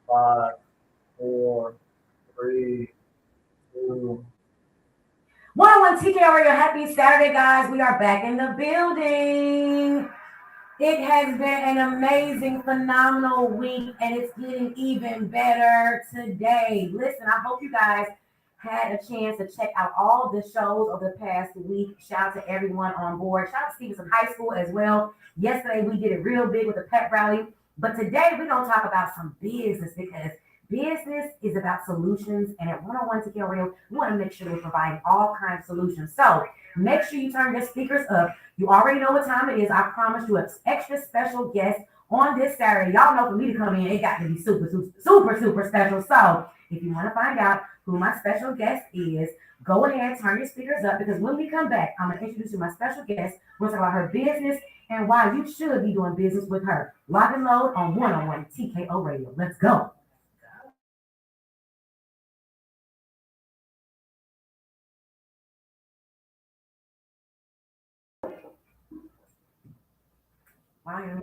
5, 4, 3, 2. 101 TK Radio. Happy Saturday, guys. We are back in the building. It has been an amazing, phenomenal week, and it's getting even better today. Listen, I hope you guys had a chance to check out all of the shows of the past week. Shout out to everyone on board. Shout out to Stevenson High School as well. Yesterday, we did it real big with the pep rally. But today, we're going to talk about some business because business is about solutions. And at 101 TK Radio, we want to make sure we're providing all kinds of solutions. So make sure you turn your speakers up. You already know what time it is. I promised you an extra special guest on this Saturday. Y'all know for me to come in, it got to be super, super, super, super special. So if you want to find out who my special guest is, go ahead, turn your speakers up, because when we come back, I'm going to introduce you to my special guest. We're going to talk about her business and why you should be doing business with her. Lock and load on 101 TKO Radio. Let's go. Why?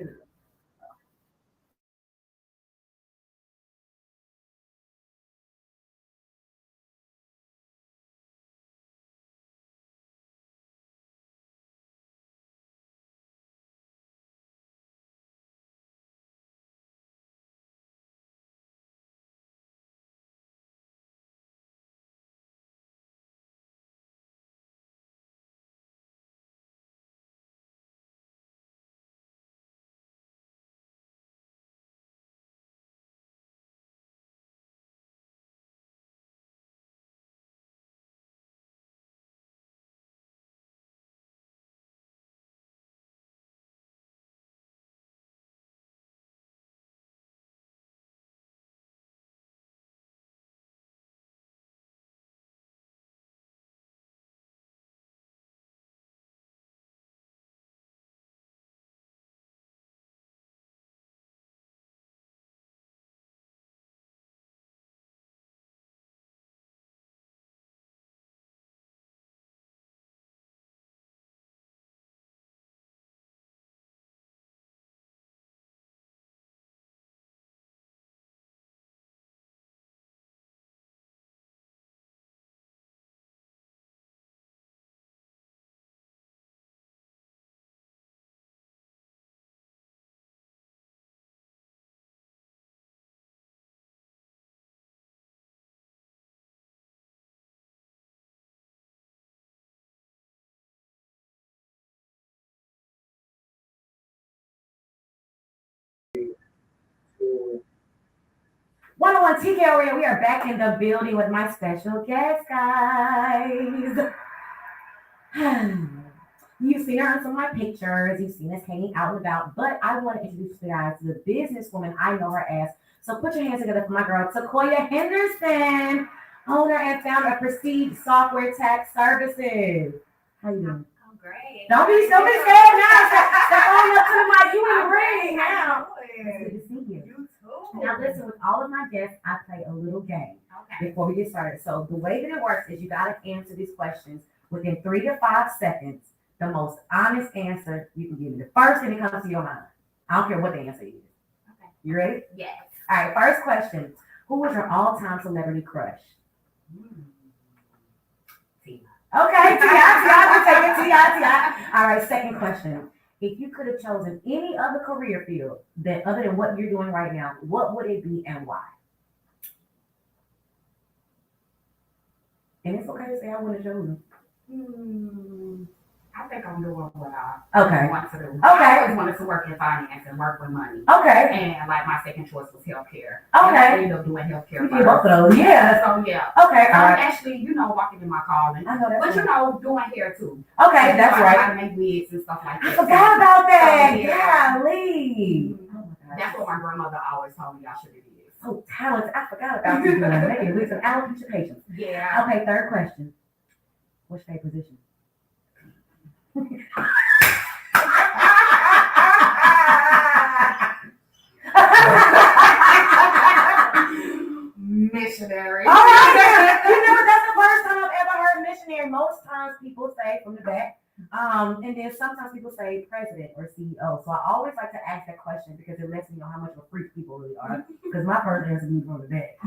Two. 101 TK Radio. We are back in the building with my special guest, guys. You've seen her on some of my pictures. You've seen us hanging out and about. But I want to introduce you guys to the businesswoman I know her as. So put your hands together for my girl, Sequoia Henderson, owner and founder of Prestige Software Tax Services. How you doing? I'm great. Don't be scared now. Step on up to the mic. You in the ring now. It's good to see you. You too. Now listen, with all of my guests, I play a little game Okay. before we get started. So the way that it works is you got to answer these questions within 3 to 5 seconds. The most honest answer you can give me. The first thing that comes to your mind. I don't care what the answer is. Okay. You ready? Yes. All right, first question. Who was your all-time celebrity crush? Tina. Okay, T.I. We'll take it, T.I. All right, second question. If you could have chosen any other career field that other than what you're doing right now, what would it be and why? And it's okay to say I wouldn't have chosen. I think I'm doing what I Okay. want to do. Okay. I always wanted to work in finance and work with money. Okay. And like my second choice was healthcare. Okay. And I ended up doing healthcare You first. did both of those. Yeah. So yeah. Okay. All I'm right. actually, walking in my calling. I know that's But right. doing hair too. Okay, So, that's I right. know how to make wigs and stuff like I that. forgot about that. So, yeah. Golly. Oh my gosh. That's what my grandmother always told me I should do. So talented. I forgot about you doing making wigs and alopecia patients. Yeah. Okay, third question. What's your favorite position? Missionary. All right. You know, that's the first time I've ever heard missionary. Most times people say from the back. And then sometimes people say president or CEO. So I always like to ask that question because it lets me know how much of a freak people really are. Because because my first answer is from the back.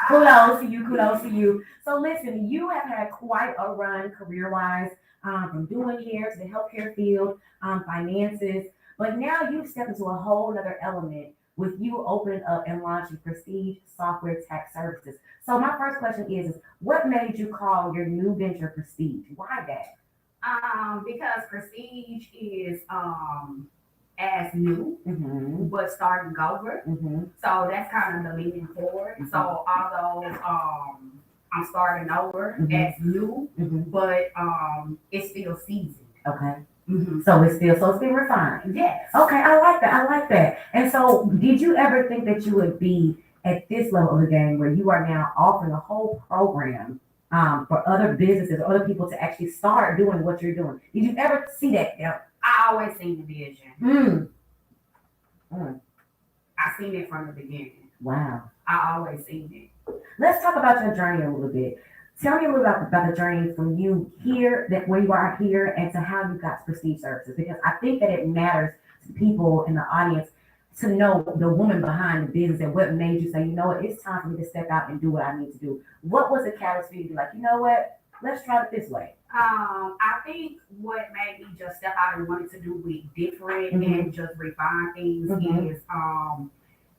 So kudos to you. So listen, you have had quite a run career-wise, from doing hair to the healthcare field, finances, but now you've stepped into a whole other element with you opening up and launching Prestige Software Tax Services. So my first question is what made you call your new venture Prestige? Why that? Because Prestige is as new, Mm-hmm. but starting over. Mm-hmm. So that's kind of the leaning forward. Mhm. So although I'm starting over Mhm. as new, Mm-hmm. but it's still seasoned. Okay. Mm-hmm. So it's still refined. Yes. Okay, I like that. And so did you ever think that you would be at this level of the game where you are now offering a whole program for other businesses, other people to actually start doing what you're doing? Did you ever see that? Yeah. I always seen the vision. Mm. I seen it from the beginning. Wow. I always seen it. Let's talk about your journey a little bit. Tell me a little about the journey from you here, that where you are here, and to how you got to Prestige Services, because I think that it matters to people in the audience to know the woman behind the business and what made you say, you know what, it's time for me to step out and do what I need to do. What was the catalyst for you to be like, you know what, let's try it this way? I think what made me just step out and wanted to do it different Mhm. and just refine things Mhm. is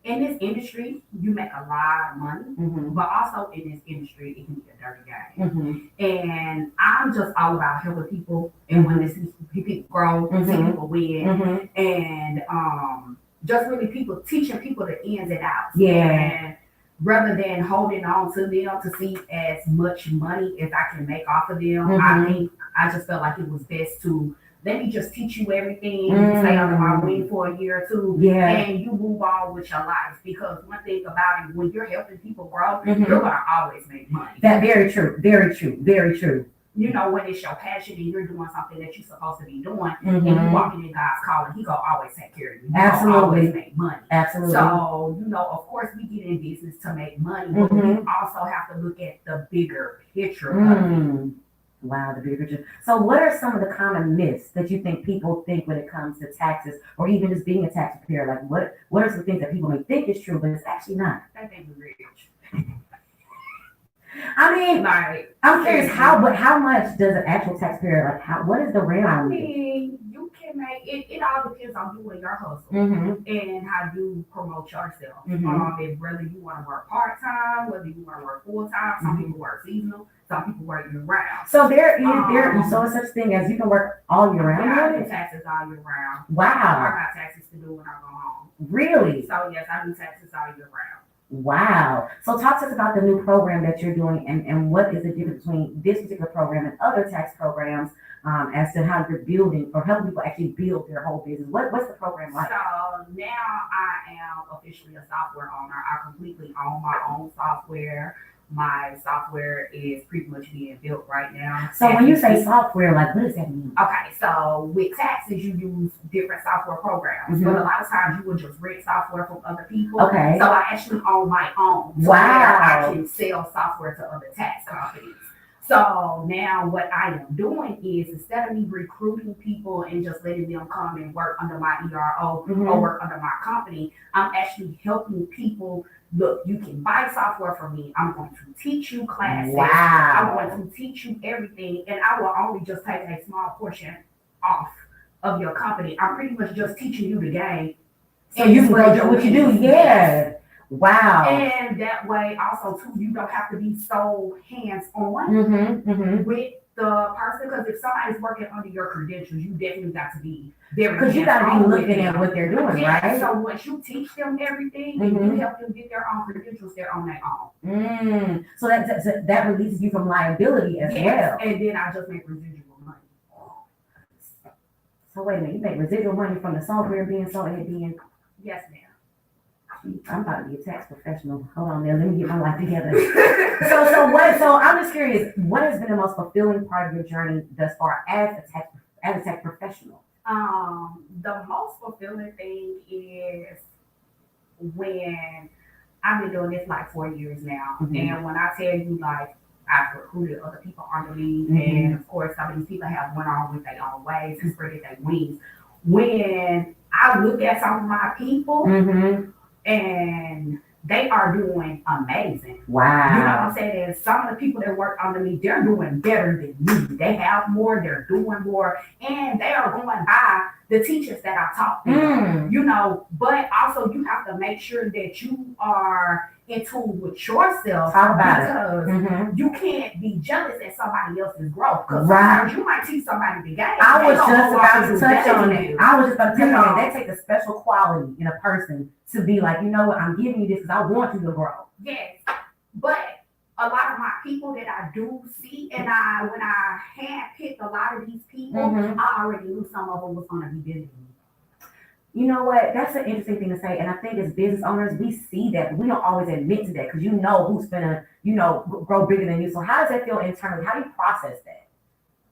in this industry you make a lot of money, Mm-hmm. but also in this industry it can be a dirty game. Mm-hmm. And I'm just all about helping people and when to see people grow, see Mhm. people win, Mm-hmm. and just really teaching people the ins and outs. Yeah. And rather than holding on to them to see as much money as I can make off of them, Mhm. I just felt like it was best to let me just teach you everything, Mm. stay under my wing for a year or two, Yeah. and you move on with your life. Because one thing about it, when you're helping people grow, Mhm. you're gonna always make money. That very true. Very true. Very true. You know, when it's your passion and you're doing something that you're supposed to be doing, and you Mhm. walking in God's calling, He gonna always take care of you. He Absolutely. gonna always make money. Absolutely. So, you know, of course, we get in business to make money, but we Mhm. also have to look at the bigger picture of it. Mm. Wow, the bigger picture. So what are some of the common myths that you think people think when it comes to taxes or even just being a tax preparer? Like what are some things that people may think is true, but it's actually not? They think we're rich. I mean, Like, I'm curious how much does an actual taxpayer, like what is the I realm? mean, you can make it. It all depends on you and your hustle. Mm-hmm. And how you promote yourself. Mhm. If whether you want to work part time, whether you want to work full time. Some Mhm. people work seasonal. Some people work year round. So there is such thing as you can work all year round. Yeah, I doing do it? taxes all year round. I Wow. got taxes to do when I go home. Really? So yes, I do taxes all year round. Wow. So talk to us about the new program that you're doing and what is the difference between this particular program and other tax programs as to how you're building or helping people actually build their whole business. What's the program like? So now I am officially a software owner. I completely own my own software. My software is pretty much being built right now. So when you say software, like what does that mean? Okay, so with taxes, you use different software programs, Mhm. but a lot of times you would just rent software from other people. Okay. So I actually own my own. So Wow. where I can sell software to other tax companies. So now what I am doing is instead of me recruiting people and just letting them come and work under my ERO Mhm. or work under my company, I'm actually helping people. Look, you can buy software from me. I'm going to teach you classes. I'm Wow. going to teach you everything, and I will only just take a small portion off of your company. I'm pretty much just teaching you the game. So you can go do what you do. Yeah. Wow. And that way, also too, you don't have to be so hands-on Mm-hmm. Mm-hmm. with the person. Because if somebody's working under your credentials, you definitely got to be very Because you got to be hands-on with looking at them. what they're doing, Yeah, right? so once you teach them everything and you help them get their own credentials, they're on their own. So that releases you from liability as well. And then I just make residual money. So wait a minute, you make residual money from the software being sold and it being. Yes, ma'am. I'm about to be a tax professional. Hold on there, let me get my life together. So I'm just curious, what has been the most fulfilling part of your journey thus far as a tax professional? The most fulfilling thing is when I've been doing this like 4 years now, Mhm. and when I tell you like I've recruited other people under me, Mhm. and of course some of these people have went on with their own ways and spread their wings. When I look at some of my people, Mm-hmm. and they are doing amazing. You know what Wow. I'm saying? And some of the people that work under me, they're doing better than me. They have more, they're doing more, and they are going by the teachers that I taught them. You know, but also you have to make sure that you are in tune with yourself. Talk about it. Because Mhm. you can't be jealous at somebody else's growth. Because Right. sometimes you might teach somebody the game. I was they gonna just go off about and to do touch better on than it. you. I was just about to touch You on know. it. That takes a special quality in a person to be like, you know what, I'm giving you this because I want you to grow. Yes, but a lot of my people that I do see, and when I handpicked a lot of these people, Mhm. I already knew some of them was gonna be busy. You know what? That's an interesting thing to say. And I think as business owners, we see that, but we don't always admit to that because you know who's gonna, grow bigger than you. So how does that feel internally? How do you process that?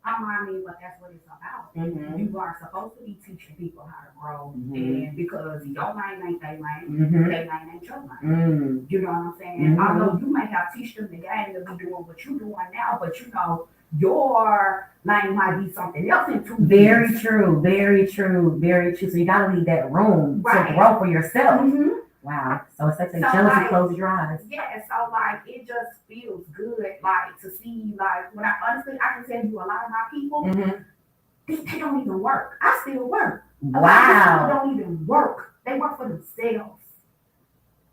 I mean, but that's what it's about. Mm-hmm. You are supposed to be teaching people how to grow, Mhm. and because your lane ain't their lane, Mm-hmm. their lane ain't your lane. Mm. You know what I'm saying? Mhm. Although you may have teach them the game to be doing what you're doing now, but you know your lane might be something else in 2 Very years. true. Very true. Very true. So you gotta leave that room Right. to grow for yourself. Mm-hmm. Wow. So it's like So, jealousy like, closes your eyes. Yeah, so like it just feels good, like to see, like when I honestly I can tell you a lot of my people, Mm-hmm. they don't even work. I still work. A lot of these people Wow. don't even work. They work for themselves.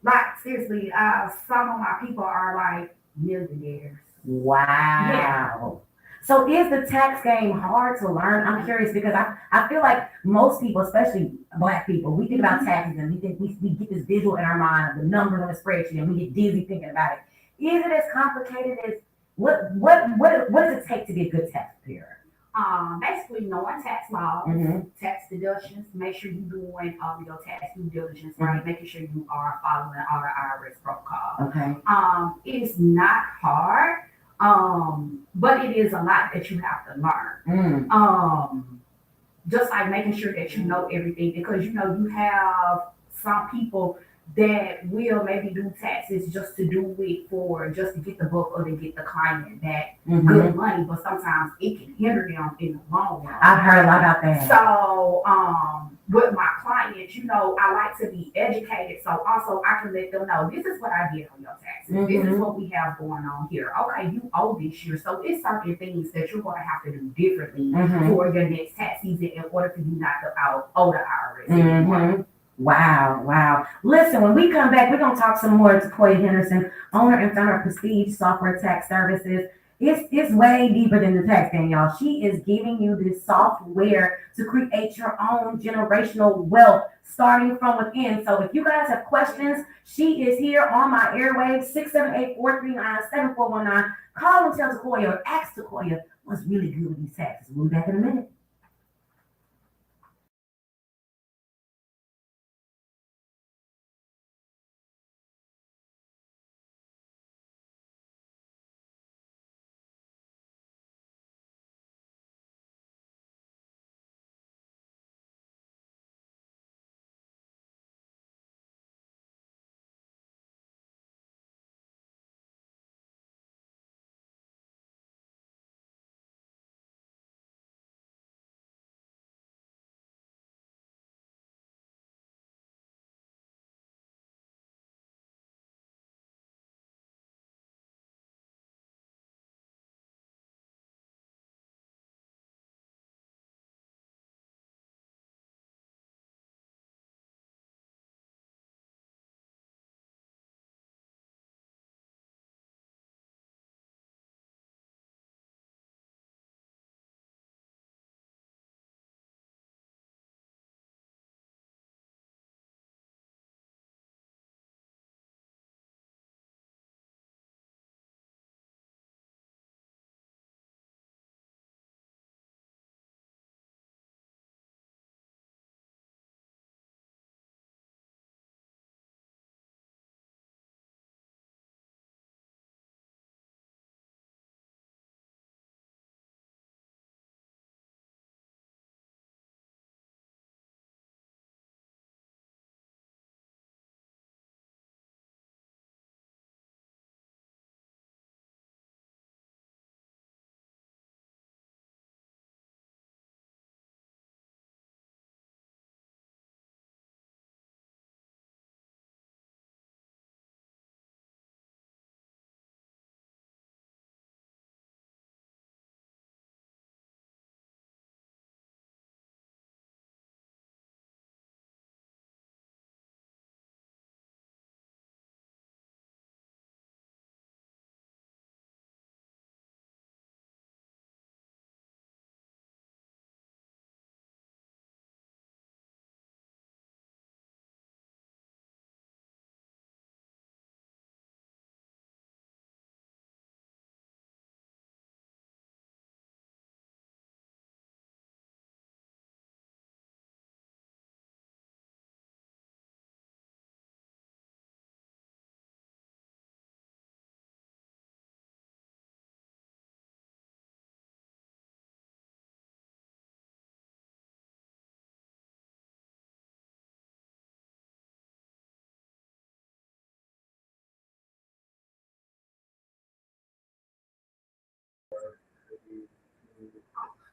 Like seriously, some of my people are like millionaires. Wow. So is the tax game hard to learn? I'm curious because I feel like most people, especially Black people, we think about taxes and we think we get this visual in our mind of the numbers on the spreadsheet and we get dizzy thinking about it. Is it as complicated as what does it take to be a good tax preparer? Basically knowing tax laws, Mhm. tax deductions, make sure you're doing your tax due diligence, right? Making sure you are following all the IRS protocol. Okay. It's not hard, but it is a lot that you have to learn. Just like making sure that you know everything, because you know you have some people that will maybe do taxes just to do it for just to get the book or to get the client that good money, but sometimes it can hinder them in the long run. I've heard a lot about that. So with my clients, you know, I like to be educated, so also I can let them know this is what I get on your taxes. This is what we have going on here. Okay, you owe this year, so it's certain things that you're going to have to do differently for your next tax season in order for you not to owe the IRS anymore. Wow, wow. Listen, when we come back, we're going to talk some more to Toya Henderson, owner and founder of Prestige Software Tax Services. It's way deeper than the tax thing, y'all. She is giving you this software to create your own generational wealth starting from within. So if you guys have questions, she is here on my airwaves, 678-439-7419. Call and tell Toya or ask Toya what's really good with these taxes. We'll be back in a minute.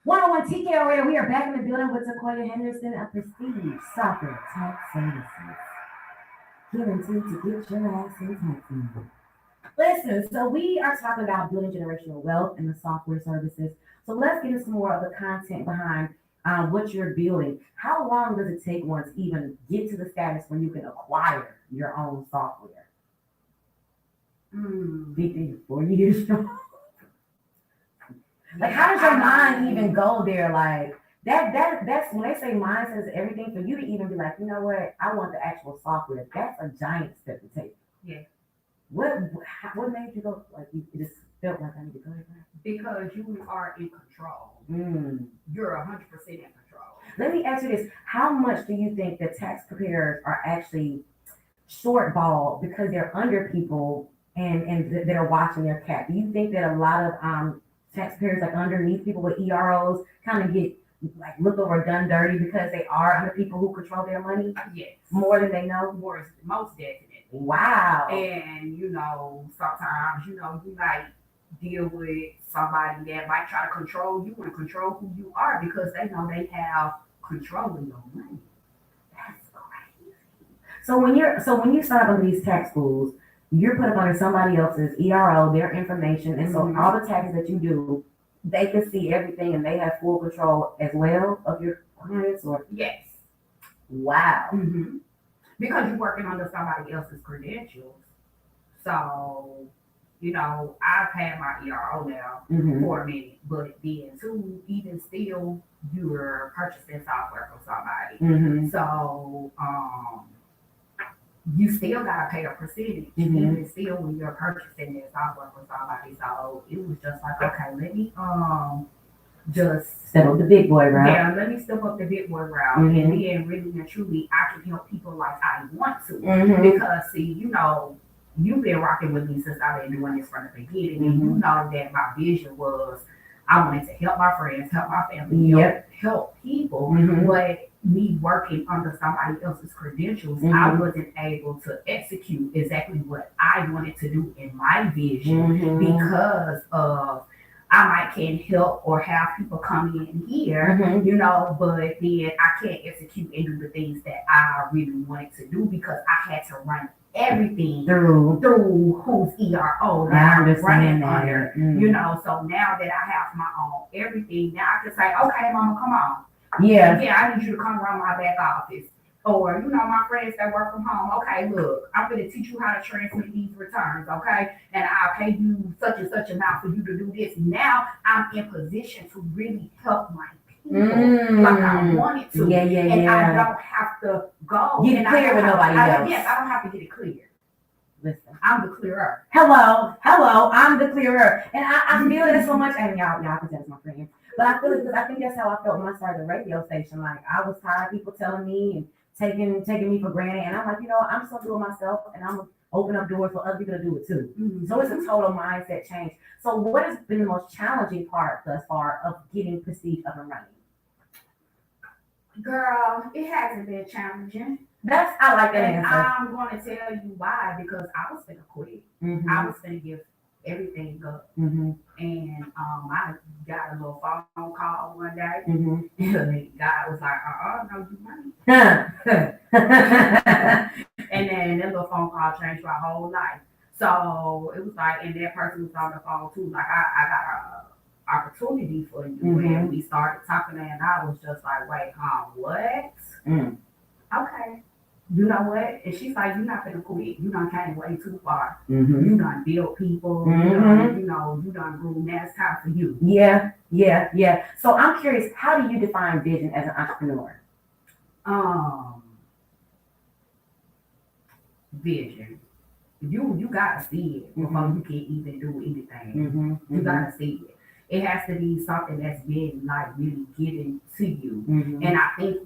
101 TK Arena. We are back in the building with Sequoia Henderson of Prestige Soccer Tax Services. Guaranteed to get your ass in tax. Listen, so we are talking about building generational wealth and the software services. So let's get into some more of the content behind what you're building. How long does it take one to even get to the status where you can acquire your own software? 4 years. Like, how does your mind even go there? Like that's when they say mind says everything. For you to even be like, you know what, I want the actual software. That's a giant step to take. Yeah. What made you go like you just felt like I need to go there? Because you are in control. You're 100% in control. Let me ask you this: how much do you think that tax preparers are actually shortballed because they're under people and they're watching their cat? Do you think that a lot of taxpayers like underneath people with EROs kind of get like looked over, done dirty because they are under people who control their money? Yes. More than they know? Most definitely. Wow. And, sometimes, you might deal with somebody that might try to control you and control who you are because they know they have control of your money. That's crazy. So when you sign up on these tax schools, you're put up under somebody else's ERO, their information, and so all the taxes that you do, they can see everything and they have full control as well of your clients. Or yes. Wow. Because you're working under somebody else's credentials. So, I've had my ERO now for a minute, but then too, even still, you're purchasing software from somebody. So, you still gotta pay a percentage, even still when you're purchasing this software from somebody. So it was just like, okay, let me just step up the big boy route. Yeah, let me step up the big boy route, and then really and truly, I can help people like I want to. Because see, you've been rocking with me since I've been doing this from the beginning, and you know that my vision was I wanted to help my friends, help my family, help people, but me working under somebody else's credentials, I wasn't able to execute exactly what I wanted to do in my vision because of I might can help or have people come in here, but then I can't execute and do the things that I really wanted to do because I had to run everything through whose ERO that I was running under, so now that I have my own everything, now I can say, okay, mama, come on. Yeah, I need you to come run my back office. Or, my friends that work from home, okay, look, I'm going to teach you how to transmit these returns, okay? And I'll pay you such and such amount for you to do this. Now I'm in position to really help my people like I wanted to. And I don't have to go. Get it clear with nobody else. Yes, I don't have to get it clear. Listen, I'm the clearer. Hello, I'm the clearer. And I feel it so much, and y'all can tell it's my friend. But I feel it because I think that's how I felt when I started the radio station. Like, I was tired of people telling me and taking me for granted. And I'm like, I'm just gonna do it myself, and I'm gonna open up doors for other people to do it too. So it's a total mindset change. So what has been the most challenging part thus far of getting Prestige up and running? Girl, it hasn't been challenging. I like that and answer. I'm going to tell you why, because I was gonna quit. I was gonna give everything up. And I got a little phone call one day, and the guy was like, no, you money. And then that little phone call changed my whole life. So it was like, and that person was on the phone too, like, I got a opportunity for you. And we started talking, and I was just like, wait, what? Okay. You know what? And she's like, you're not gonna quit. You done came way too far. You done built people. You done grew. Now it's time for you. Yeah. So I'm curious, how do you define vision as an entrepreneur? Vision. You gotta see it before you can even do anything. You gotta see it. It has to be something that's been like really given to you. And I think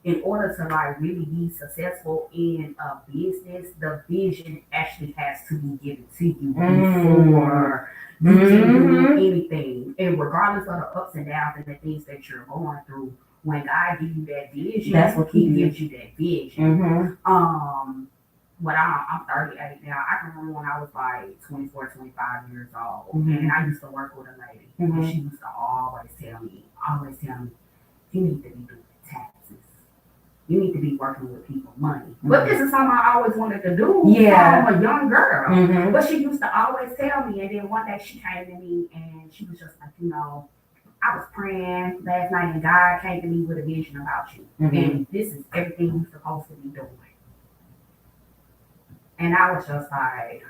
in order to like really be successful in a business, the vision actually has to be given to you before you can do anything. And regardless of the ups and downs and the things that you're going through, when God gives you that vision, that's what He gives you that vision. But I'm 38 now. I can remember when I was like 24, 25 years old. And I used to work with a lady. And she used to always tell me, always tell me, you need to be doing taxes. You need to be working with people money. But this is something I always wanted to do from a young girl. But she used to always tell me, and then one day she came to me and she was just like, I was praying last night and God came to me with a vision about you. And this is everything you're supposed to be doing. And I was just like,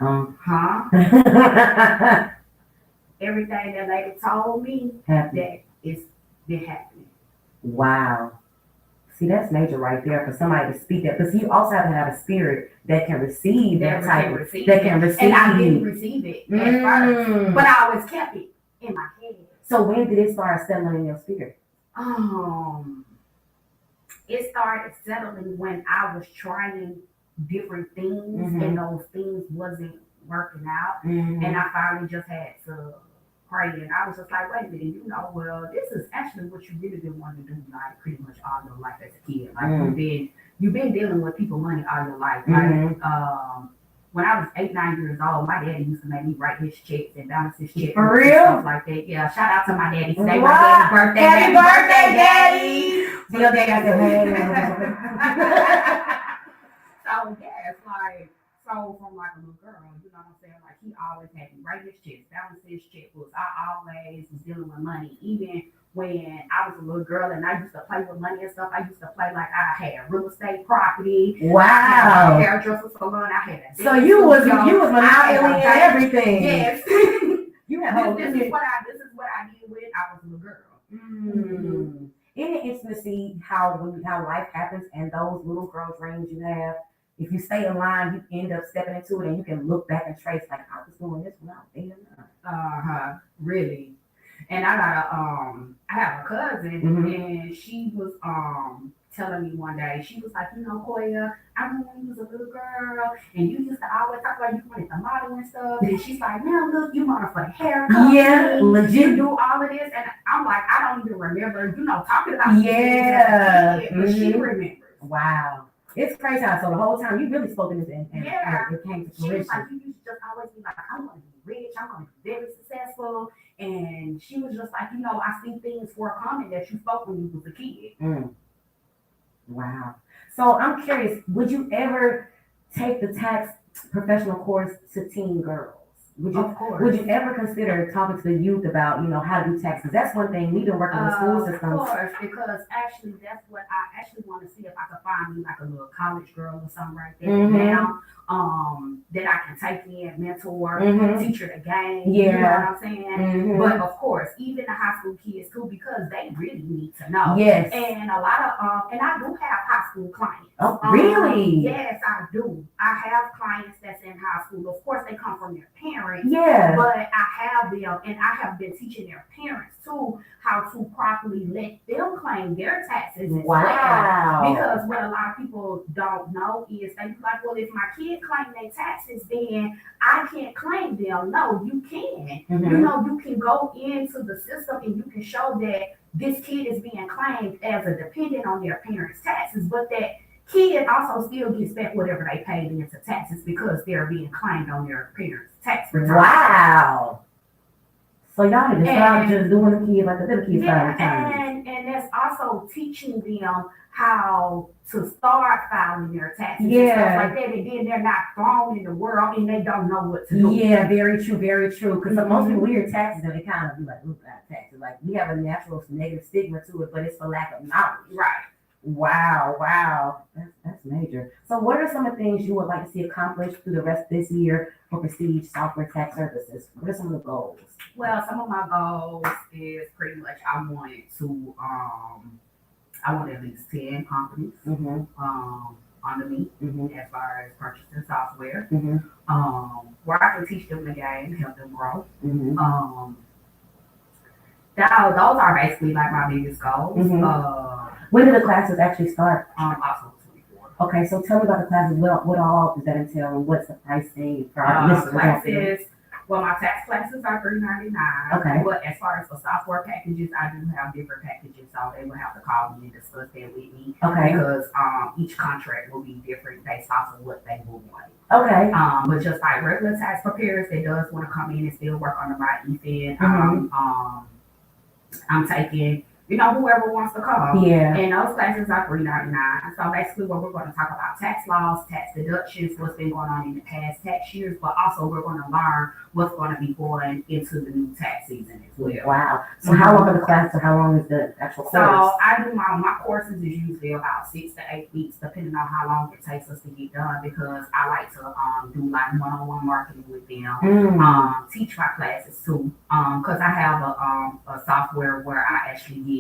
everything that lady told me that it's been happening. Wow. See, that's major right there for somebody to speak that. Because you also have to have a spirit that can receive that type of, that can receive. And I didn't receive it at first, but I always kept it in my head. So when did it start settling in your spirit? It started settling when I was trying different things and those things wasn't working out. And I finally just had to pray, and I was just like, wait a minute, well, this is actually what you really been wanting to do, like pretty much all your life as a kid. Like you've been dealing with people money all your life. Like when I was 8, 9 years old, my daddy used to make me write his checks and balance his checks. For real? And stuff like that. Yeah, shout out to my daddy today. My daddy's birthday. Happy birthday, daddy! Your daddy got the So yeah, it's like, so from like a little girl, you know what I'm saying? Like he always had me write his checks, balance his checkbooks. I always was dealing with money. Even when I was a little girl and I used to play with money and stuff, I used to play like I had real estate property. Wow. I had a hairdresser salon. I had a so you was monopoly and everything. Yes. You had this is what I did with I was a little girl. In the intimacy, how life happens and those little girl dreams you have, if you stay in line, you end up stepping into it and you can look back and trace like I was doing this when I was there. Really. And I have a cousin and she was telling me one day, she was like, Koya, I remember when you was a little girl and you used to always talk about you wanted to model and stuff. And she's like, now look, you model for the hair company. Yeah, legit. You do all of this. And I'm like, I don't even remember, talking about but she remembers. Wow. It's crazy how so the whole time you really spoke in this and it came to fruition. She was like, you used to just always be like, I'm going to be rich, I'm going to be very successful. And she was just like, I see things forecoming that you spoke when you was a kid. Wow. So I'm curious, would you ever take the tax professional course to teen girls? Of course. Would you ever consider talking to the youth about, how to do taxes? That's one thing we've been working with school systems. Of course, because actually that's what I actually want to see if I could find me like a little college girl or something right there now. That I can take in, mentor, teach her the game. Yeah. You know what I'm saying? But of course, even the high school kids too, because they really need to know. Yes. And a lot of and I do have high school clients. Oh, really? Yes, I do. I have clients that's in high school. Of course, they come from their parents. Yeah. But I have them, and I have been teaching their parents too how to properly let them claim their taxes as well. Because what a lot of people don't know is they be like, well, if my kid claim their taxes, then I can't claim them. No, you can. You can go into the system and you can show that this kid is being claimed as a dependent on their parents' taxes, but that kid also still gets back whatever they paid into taxes because they're being claimed on their parents' tax return. Wow. So y'all just start just doing the kids like the little kids. And that's also teaching them how to start filing their taxes and stuff like that, and then they're not thrown in the world and they don't know what to do. Yeah, very true, very true. Because most people hear taxes and they kind of be like, "Ooh, taxes." Like we have a natural negative stigma to it, but it's for lack of knowledge. Right. Wow. That's major. So what are some of the things you would like to see accomplished through the rest of this year for Prestige Software Tax Services? What are some of the goals? Well, some of my goals is pretty much I want at least 10 companies under me as far as purchasing software. Where I can teach them the game, help them grow. Those are basically like my biggest goals. When do the classes actually start? Also 24. Okay, so tell me about the classes. What all does that entail, and what's the pricing for our listeners? Classes. Well, my tax classes are $399. Okay. But as far as for software packages, I do have different packages, so they will have to call me and discuss that with me. Okay. Because each contract will be different based off of what they will want. Okay. But just like regular tax preparers that does want to come in and still work on the right EFIN, I'm taking whoever wants to come. Yeah. And those classes are $3.99. So basically what we're going to talk about tax laws, tax deductions, what's been going on in the past tax years, but also we're going to learn what's going to be going into the new tax season as well. Wow. So how long are the classes? How long is the actual course? So I do my courses is usually about 6 to 8 weeks, depending on how long it takes us to get done, because I like to do like one-on-one marketing with them, teach my classes too, because I have a software where I actually get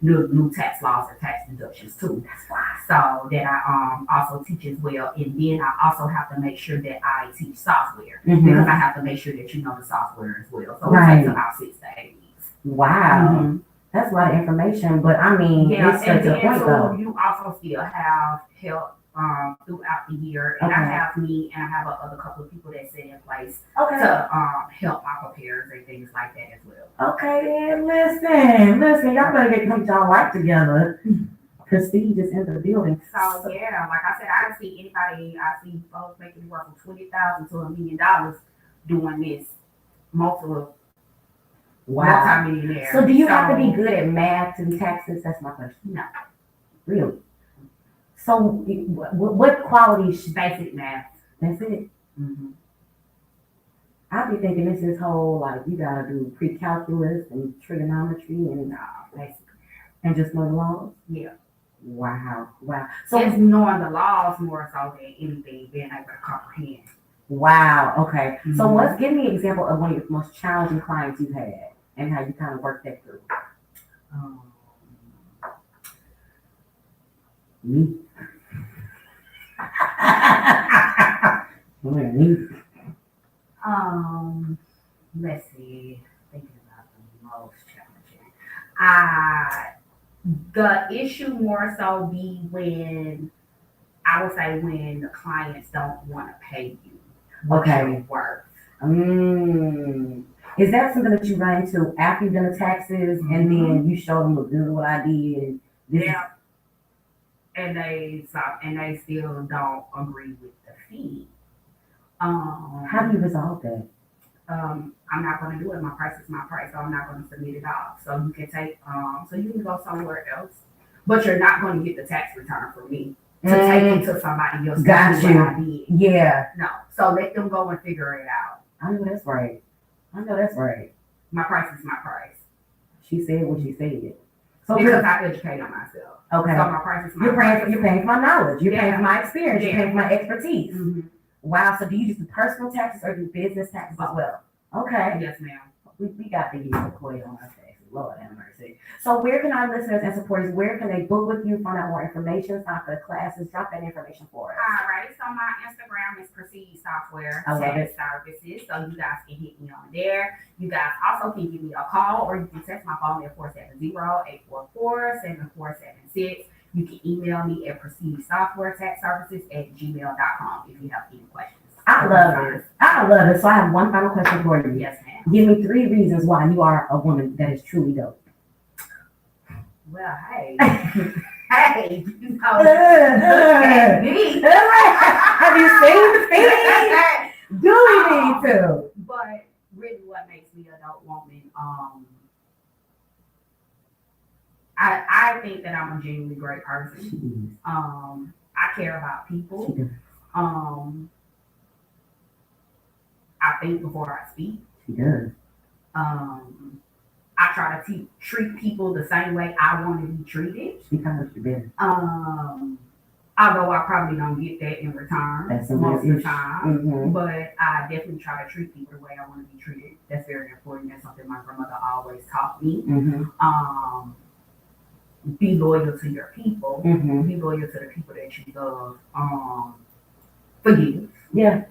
new tax laws and tax deductions too. That's why. So that I also teach as well, and then I also have to make sure that I teach software because I have to make sure that you know the software as well. So it takes about 6 to 8 weeks. Wow. That's a lot of information, but I mean, Yeah, it's such a point though. you also still have help throughout the year, and I have me and I have other couple of people that sit in place to help my preparers and things like that as well. Okay, then listen, y'all better get y'all life together. Prestige is in the building. So yeah, like I said, I see folks making work from $20,000 to $1 million doing this, multiple. Wow. Multi-millionaire. So do you have to be good at math to do taxes? That's my question. No. Really? So what qualities? Basic math. That's it. I'd be thinking this is whole, like, you gotta do pre-calculus and trigonometry and basically, and just know the laws. Yeah. Wow. So it's knowing the laws more so than anything, being able to comprehend. Wow. Okay. So give me an example of one of your most challenging clients you've had and how you kind of worked that through. Me. Let's see. Thinking about the most challenging. The issue more so be when the clients don't want to pay you what you're worth. Is that something that you run into after you've done the taxes and then you show them, look, this is what I did? And they still don't agree with the fee. How do you resolve that? I'm not going to do it. My price is my price, so I'm not going to submit it off. So you can go somewhere else, but you're not going to get the tax return from me to take it to somebody else. Got you. Yeah. No. So let them go and figure it out. I know that's right. My price is my price. She said what she said. So because I educated myself. Okay. So my price is my price. You're paying for my knowledge. You're paying for my experience. You're paying for my expertise. Wow. So do you just do personal taxes or do business taxes as well? Okay. Yes, ma'am. We got to use the coin on our taxes. Lord have mercy. So where can our listeners and supporters, where can they book with you, find out more information, sign for the classes, drop that information for us? All right. So my Instagram is Prestige Software Tax Services. So you guys can hit me on there. You guys also can give me a call or you can text my phone at 470-844-7476. You can email me at prestigesoftwaretaxservices@gmail.com if you have any questions. I love it. So I have one final question for you. Yes, ma'am. Give me 3 reasons why you are a woman that is truly dope. Well, hey. Hey, look at me. Have you seen the thing? Do we need to? But really what makes me a dope woman, I think that I'm a genuinely great person. I care about people. I think before I speak. She does. I try to treat people the same way I want to be treated. She kind of better. Although I probably don't get that in return most of the time, but I definitely try to treat people the way I want to be treated. That's very important. That's something my grandmother always taught me. Be loyal to your people. Be loyal to the people that you love. Forgive. Yeah.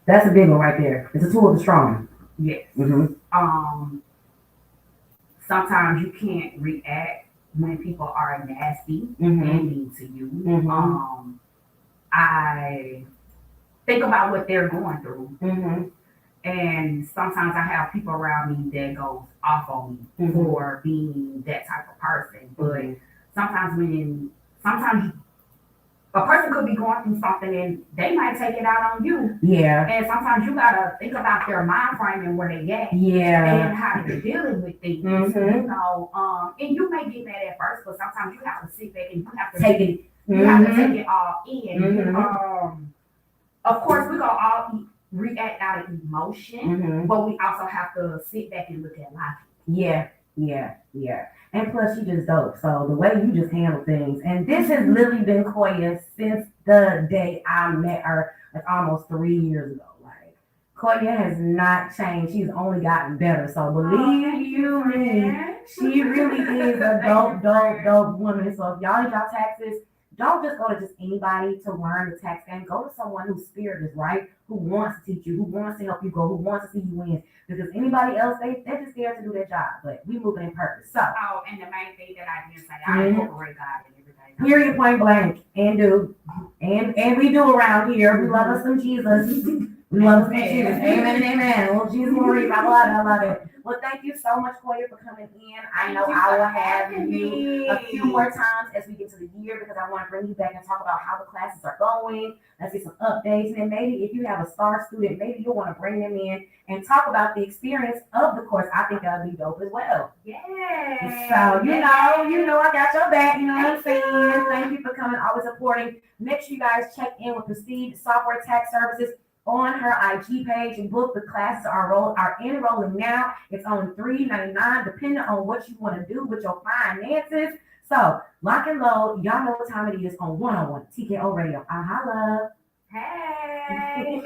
That's a big one right there. It's a tool of the strong. Yes. Sometimes you can't react when people are nasty and mean to you. I think about what they're going through. And sometimes I have people around me that goes off on me for being that type of person. But sometimes a person could be going through something and they might take it out on you. Yeah. And sometimes you gotta think about their mind frame and where they at. Yeah. And how they're dealing with things. Mhm. And you may get mad at first, but sometimes you have to sit back and you have to Take it. you have to Mhm. take it all in. Mhm. Of course, we're gonna all react out of emotion, Mhm. but we also have to sit back and look at logic. Yeah. And plus, you just dope. So the way you just handle things, and this has literally been Koya since the day I met her, like almost 3 years ago. Like Koya has not changed. She's only gotten better. So believe you me, she really is a dope woman. So if y'all need y'all taxes, don't just go to just anybody to learn the tax game. Go to someone whose spirit is right, who wants to teach you, who wants to help you grow, who wants to see you win. Because anybody else, they're just there to do their job. But we moving in purpose. So, and the main thing that I didn't say, I incorporate God in everything. period, point blank, and we do around here. We love us some Jesus. We love us some Jesus. Amen and amen. Well, Jesus will read. I love it. Well, thank you so much, Koya, for coming in. I know I will have you a few more times as we get to the year because I want to bring you back and talk about how the classes are going. Let's get some updates. And then maybe if you have a star student, maybe you'll want to bring them in and talk about the experience of the course. I think that would be dope as well. Yeah. So, you know, I got your back. You know what I'm saying? Thank you for coming, always supporting. Make sure you guys check in with Prestige Software Tax Services on her IG page and book. The classes are enrolling now. It's only $3.99, depending on what you want to do with your finances. So lock and load. Y'all know what time it is on 101 TKO Radio. Holla. Hey.